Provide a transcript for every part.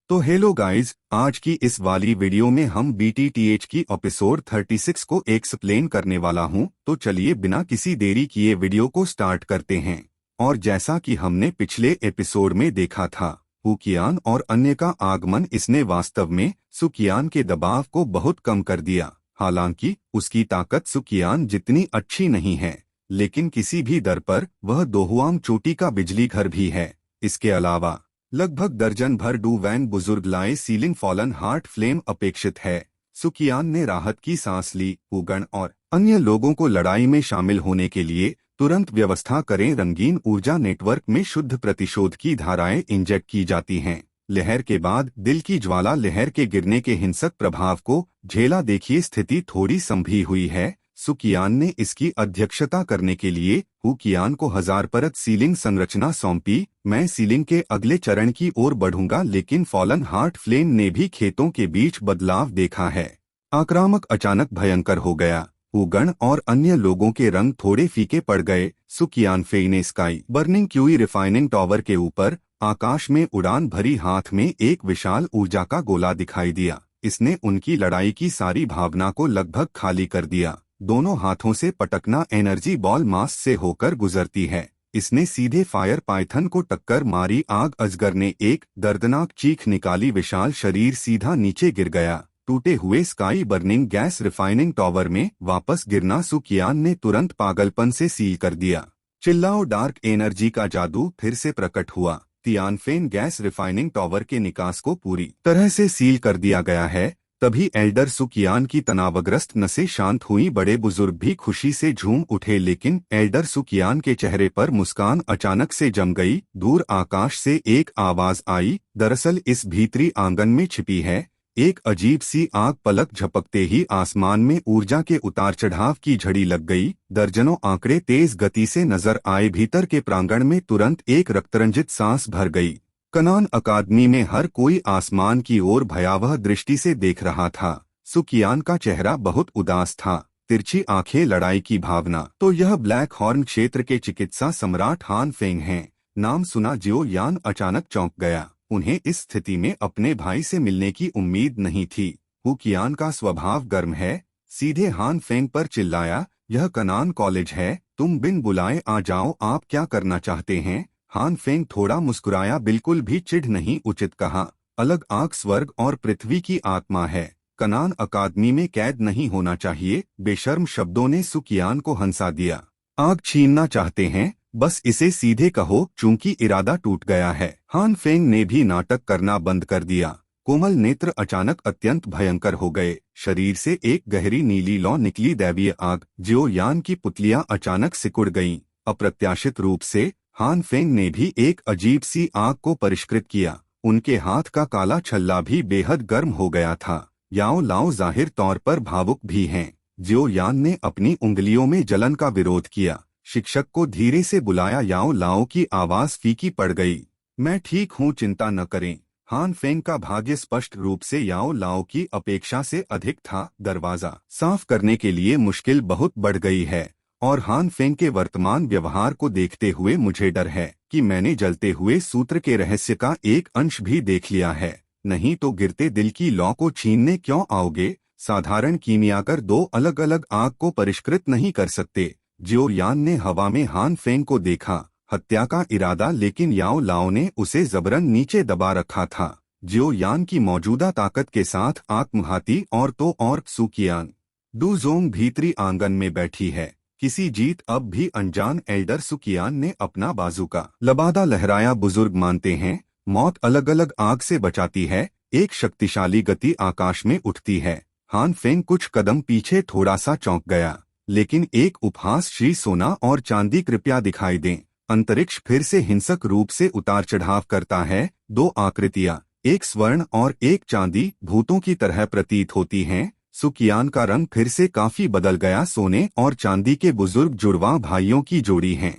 तो hello guys, आज की इस वाली वीडियो में हम BTTH की एपिसोड 36 को एक्सप्लेन करने वाला हूं। तो चलिए बिना किसी देरी किए वीडियो को स्टार्ट करते हैं। और जैसा कि हमने पिछले एपिसोड में देखा था, हुकियान और अन्य का आगमन इसने वास्तव में सुकियान के दबाव को बहुत कम कर दिया। हालांकि उसकी ताकत सुकियान जितनी अच्छी नहीं है, लेकिन किसी भी दर पर वह दोहुआम चोटी का बिजली घर भी है। इसके अलावा लगभग दर्जन भर डू वैन बुजुर्ग लाए सीलिंग फॉलन हार्ट फ्लेम अपेक्षित है। सुकियान ने राहत की सांस ली। उगण और अन्य लोगों को लड़ाई में शामिल होने के लिए तुरंत व्यवस्था करें। रंगीन ऊर्जा नेटवर्क में शुद्ध प्रतिशोध की धाराएं इंजेक्ट की जाती हैं। लहर के बाद दिल की ज्वाला लहर के गिरने के हिंसक प्रभाव को झेला। देखिए, स्थिति थोड़ी संभली हुई है। सुकियान ने इसकी अध्यक्षता करने के लिए हुकियान को 1000 परत सीलिंग संरचना सौंपी। मैं सीलिंग के अगले चरण की ओर बढ़ूंगा, लेकिन फॉलन हार्ट फ्लेम ने भी खेतों के बीच बदलाव देखा है। आक्रामक अचानक भयंकर हो गया। उगण और अन्य लोगों के रंग थोड़े फीके पड़ गए। सुकियान फेई ने sky burning QE refining tower के ऊपर आकाश में उड़ान भरी। हाथ में एक विशाल ऊर्जा का गोला दिखाई दिया। इसने उनकी लड़ाई की सारी भावना को लगभग खाली कर दिया। दोनों हाथों से पटकना एनर्जी बॉल मास से होकर गुजरती है। इसने सीधे फायर पाइथन को टक्कर मारी। आग अजगर ने एक दर्दनाक चीख निकाली। विशाल शरीर सीधा नीचे गिर गया। टूटे हुए sky burning gas refining tower में वापस गिरना सुकियान ने तुरंत पागलपन से सील कर दिया। चिल्लाओ। डार्क एनर्जी का जादू फिर से प्रकट हुआ। तियानफेन गैस रिफाइनिंग टावर के निकास को पूरी तरह से सील कर दिया गया है। तभी एल्डर सुकियान की तनावग्रस्त नसें शांत हुई। बड़े बुजुर्ग भी खुशी से झूम उठे, लेकिन एल्डर सुकियान के चेहरे पर मुस्कान अचानक से जम गई। दूर आकाश से एक आवाज आई, दरअसल इस भीतरी आंगन में छिपी है। एक अजीब सी आग। पलक झपकते ही आसमान में ऊर्जा के उतार चढ़ाव की झड़ी लग गई। दर्जनों आंकड़े तेज गति से नजर आए। भीतर के प्रांगण में तुरंत एक रक्तरंजित सांस भर गई। कनान अकादमी में हर कोई आसमान की ओर भयावह दृष्टि से देख रहा था। सुकियान का चेहरा बहुत उदास था, तिरछी आंखें, लड़ाई की भावना। तो यह ब्लैक हॉर्न क्षेत्र के चिकित्सा सम्राट हान फेंग हैं। नाम सुना जियो यान अचानक चौंक गया। उन्हें इस स्थिति में अपने भाई से मिलने की उम्मीद नहीं थी। हुकियान का स्वभाव गर्म है। सीधे हान फेंग पर चिल्लाया, यह कनान कॉलेज है, तुम बिन बुलाए आ जाओ। आप क्या करना चाहते हैं? हान फेंग थोड़ा मुस्कुराया। बिल्कुल भी चिढ़ नहीं, उचित कहा। अलग आग स्वर्ग और पृथ्वी की आत्मा है। कनान अकादमी में कैद नहीं होना चाहिए। बेशर्म शब्दों ने सुकियान को हंसा दिया। आग छीनना चाहते हैं? बस इसे सीधे कहो, चूंकि इरादा टूट गया है। हान फेंग ने भी नाटक करना बंद कर दिया। कोमल नेत्र अचानक अत्यंत भयंकर हो गए। शरीर से एक गहरी नीली लौ निकली। दैवीय आग। जियो यान की पुतलियां अचानक सिकुड़ गईं। अप्रत्याशित रूप से हान फेंग ने भी एक अजीब सी आग को परिष्कृत किया। उनके हाथ का काला छल्ला भी बेहद गर्म हो गया था। याओ लाओ जाहिर तौर पर भावुक भी हैं। जियो यान ने अपनी उंगलियों में जलन का विरोध किया। शिक्षक को धीरे से बुलाया। याओ लाओ की आवाज फीकी पड़ गई। मैं ठीक हूँ, चिंता न करें। हान फेंग का भाग्य स्पष्ट रूप से याओ लाओ की अपेक्षा से अधिक था। दरवाजा साफ करने के लिए मुश्किल बहुत बढ़ गई है, और हान फेंग के वर्तमान व्यवहार को देखते हुए मुझे डर है कि मैंने जलते हुए सूत्र के रहस्य का एक अंश भी देख लिया है। नहीं तो गिरते दिल की लौ को छीनने क्यों आओगे? साधारण कीमियागर दो अलग अलग आग को परिष्कृत नहीं कर सकते। जियो यान ने हवा में हान फेंग को देखा। हत्या का इरादा, लेकिन याओ लाओ ने उसे जबरन नीचे दबा रखा था। जियो यान की मौजूदा ताकत के साथ आत्मघाती और तो और सुकियान डू जोंग भीतरी आंगन में बैठी है। किसी जीत अब भी अनजान। एल्डर सुकियान ने अपना बाजू का लबादा लहराया। बुजुर्ग मानते हैं, मौत अलग अलग आग से बचाती है। एक शक्तिशाली गति आकाश में उठती है। हान फेंग कुछ कदम पीछे थोड़ा सा चौंक गया, लेकिन एक उपहास, श्री सोना और चांदी कृपया दिखाई दें। अंतरिक्ष फिर से हिंसक रूप से उतार चढ़ाव करता है। दो आकृतियां, एक स्वर्ण और एक चांदी, भूतों की तरह प्रतीत होती हैं। सुकियान का रंग फिर से काफी बदल गया। सोने और चांदी के बुजुर्ग जुड़वा भाइयों की जोड़ी हैं।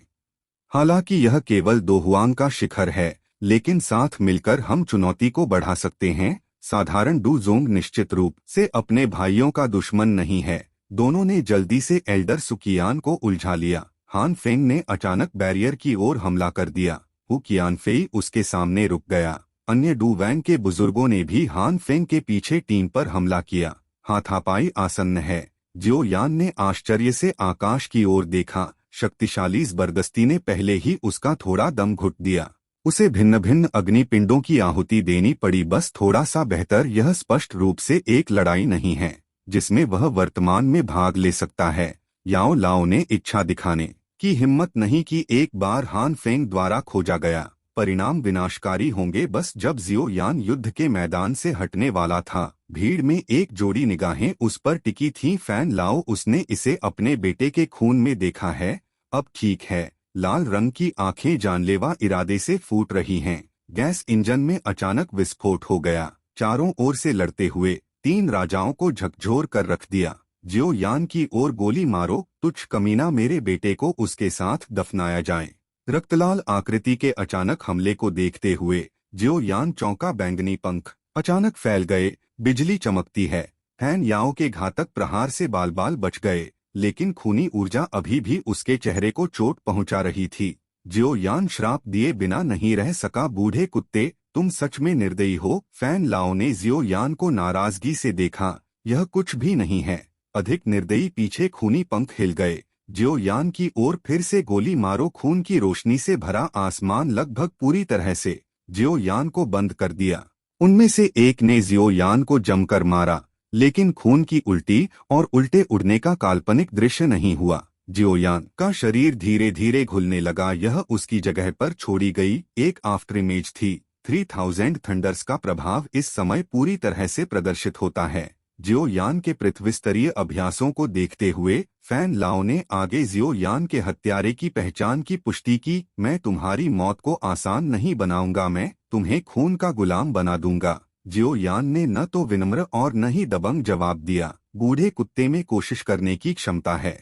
हालांकि यह केवल दोहुआंग का शिखर है, लेकिन साथ मिलकर हम चुनौती को बढ़ा सकते हैं। साधारण डू जोंग निश्चित रूप से अपने भाइयों का दुश्मन नहीं है। दोनों ने जल्दी से एल्डर सुकियान को उलझा लिया। हान फेंग ने अचानक बैरियर की ओर हमला कर दिया। हुकियान फेई उसके सामने रुक गया। अन्य डू वैंग के बुजुर्गों ने भी हान फेंग के पीछे टीम पर हमला किया। हाथापाई आसन्न है। जियो यान ने आश्चर्य से आकाश की ओर देखा। शक्तिशाली जबरदस्ती ने पहले ही उसका थोड़ा दम घुट दिया। उसे भिन्न भिन्न अग्निपिंडों की आहुति देनी पड़ी। बस थोड़ा सा बेहतर, यह स्पष्ट रूप से एक लड़ाई नहीं है जिसमें वह वर्तमान में भाग ले सकता है। याओ लाओ ने इच्छा दिखाने की हिम्मत नहीं की। एक बार हान फेंग द्वारा खोजा गया परिणाम विनाशकारी होंगे। बस जब जियो यान युद्ध के मैदान से हटने वाला था, भीड़ में एक जोड़ी निगाहें उस पर टिकी थीं। फैन लाओ, उसने इसे अपने बेटे के खून में देखा है। अब ठीक है। लाल रंग की आंखें जानलेवा इरादे से फूट रही हैं। गैस इंजन में अचानक विस्फोट हो गया। चारों ओर से लड़ते हुए 3 राजाओं को झकझोर कर रख दिया। जियो यान की ओर गोली मारो, तुच्छ कमीना, मेरे बेटे को उसके साथ दफनाया जाए। रक्तलाल आकृति के अचानक हमले को देखते हुए जियो यान चौंका। बैंगनी पंख अचानक फैल गए। बिजली चमकती है। फैन याओ के घातक प्रहार से बाल बाल बच गए, लेकिन खूनी ऊर्जा अभी भी उसके चेहरे को चोट पहुंचा रही थी। जियो यान श्राप दिए बिना नहीं रह सका। बूढ़े कुत्ते, तुम सच में निर्दयी हो। फैन लाओ ने जियो यान को नाराजगी से देखा। यह कुछ भी नहीं है। अधिक निर्दयी। पीछे खूनी पंख हिल गए। जियो यान की ओर फिर से गोली मारो। खून की रोशनी से भरा आसमान लगभग पूरी तरह से जियो यान को बंद कर दिया। उनमें से एक ने जियो यान को जमकर मारा, लेकिन खून की उल्टी और उल्टे उड़ने का काल्पनिक दृश्य नहीं हुआ। जियो यान का शरीर धीरे धीरे घुलने लगा। यह उसकी जगह पर छोड़ी गई एक आफ्टर इमेज थी। 3000 थंडर्स का प्रभाव इस समय पूरी तरह से प्रदर्शित होता है। जियो यान के पृथ्वी स्तरीय अभ्यासों को देखते हुए फैन लाओ ने आगे जियो यान के हत्यारे की पहचान की पुष्टि की। मैं तुम्हारी मौत को आसान नहीं बनाऊंगा, मैं तुम्हें खून का गुलाम बना दूंगा। जियो यान ने न तो विनम्र और न ही दबंग जवाब दिया। बूढ़े कुत्ते में कोशिश करने की क्षमता है।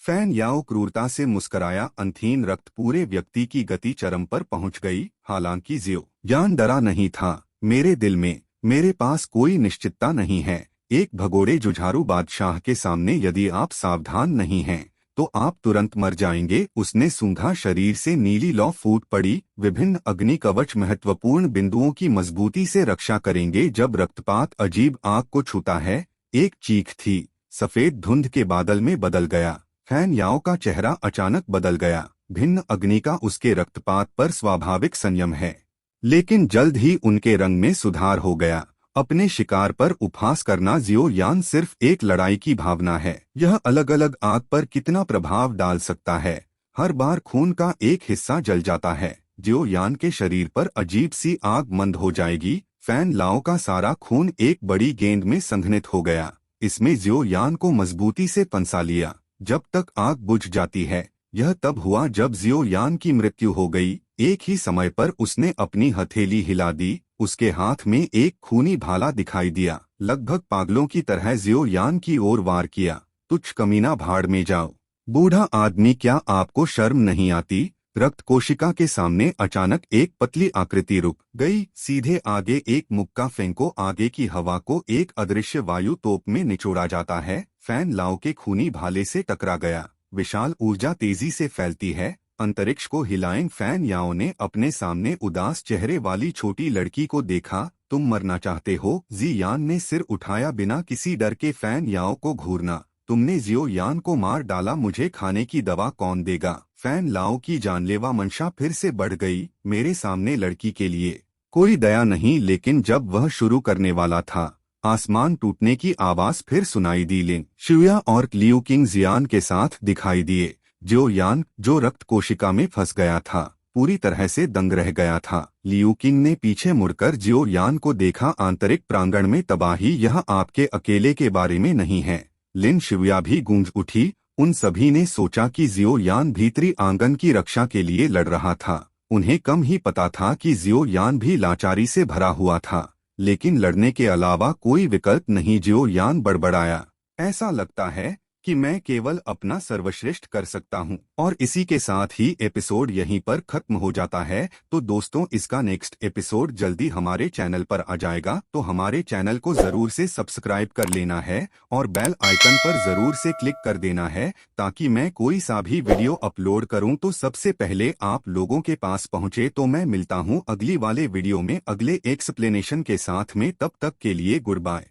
फैन याओ क्रूरता से मुस्कराया। अंधहीन रक्त पूरे व्यक्ति की गति चरम पर पहुंच गई। हालांकि जियो यान डरा नहीं था। मेरे दिल में मेरे पास कोई निश्चितता नहीं है। एक भगोड़े जुझारू बादशाह के सामने यदि आप सावधान नहीं हैं, तो आप तुरंत मर जाएंगे। उसने सूंघा। शरीर से नीली लौ फूट पड़ी। विभिन्न अग्नि कवच महत्वपूर्ण बिंदुओं की मजबूती से रक्षा करेंगे। जब रक्तपात अजीब आग को छूता है, एक चीख थी। सफेद धुंध के बादल में बदल गया। फैन याओ का चेहरा अचानक बदल गया। भिन्न अग्नि का उसके रक्तपात पर स्वाभाविक संयम है, लेकिन जल्द ही उनके रंग में सुधार हो गया। अपने शिकार पर उपहास करना जियो यान सिर्फ एक लड़ाई की भावना है। यह अलग अलग आग पर कितना प्रभाव डाल सकता है। हर बार खून का एक हिस्सा जल जाता है। जियो यान के शरीर पर अजीब सी आग मंद हो जाएगी। फैन लाओ का सारा खून एक बड़ी गेंद में संघनित हो गया। इसमें जियो यान को मजबूती से फंसा लिया। जब तक आग बुझ जाती है, यह तब हुआ जब जियो यान की मृत्यु हो गई। एक ही समय पर उसने अपनी हथेली हिला दी। उसके हाथ में एक खूनी भाला दिखाई दिया। लगभग पागलों की तरह जियो यान की ओर वार किया। तुच्छ कमीना, भाड़ में जाओ। बूढ़ा आदमी, क्या आपको शर्म नहीं आती? रक्त कोशिका के सामने अचानक एक पतली आकृति रुक गई। सीधे आगे एक मुक्का फेंको। आगे की हवा को एक अदृश्य वायु तोप में निचोड़ा जाता है। फैन लाओ के खूनी भाले से टकरा गया। विशाल ऊर्जा तेजी से फैलती है। अंतरिक्ष को हिलाएं। फैन याओ ने अपने सामने उदास चेहरे वाली छोटी लड़की को देखा। तुम मरना चाहते हो? जी यान ने सिर उठाया बिना किसी डर के। फैन याओ को घूरना। तुमने जियो यान को मार डाला, मुझे खाने की दवा कौन देगा? फैन लाओ की जानलेवा मंशा फिर से बढ़ गई। मेरे सामने लड़की के लिए कोई दया नहीं। लेकिन जब वह शुरू करने वाला था, आसमान टूटने की आवाज फिर सुनाई दी। लिन शियुया और लियू किंग जियान के साथ दिखाई दिए। जियो यान, जो रक्त कोशिका में फंस गया था, पूरी तरह से दंग रह गया था। लियू किंग ने पीछे मुड़कर जियो यान को देखा। आंतरिक प्रांगण में तबाही, यह आपके अकेले के बारे में नहीं है। लिन शियुया भी गूंज उठी। उन सभी ने सोचा कि जियो यान भीतरी आंगन की रक्षा के लिए लड़ रहा था। उन्हें कम ही पता था कि जियो यान भी लाचारी से भरा हुआ था, लेकिन लड़ने के अलावा कोई विकल्प नहीं। जियो यान बड़बड़ाया, ऐसा लगता है कि मैं केवल अपना सर्वश्रेष्ठ कर सकता हूं। और इसी के साथ ही एपिसोड यहीं पर खत्म हो जाता है। तो दोस्तों, इसका नेक्स्ट एपिसोड जल्दी हमारे चैनल पर आ जाएगा, तो हमारे चैनल को जरूर से सब्सक्राइब कर लेना है और बेल आइकन पर जरूर से क्लिक कर देना है, ताकि मैं कोई सा भी वीडियो अपलोड करूं तो सबसे पहले आप लोगों के पास पहुंचे। तो मैं मिलता हूं अगली वाले वीडियो में अगले एक्सप्लेनेशन के साथ में, तब तक के लिए गुड बाय।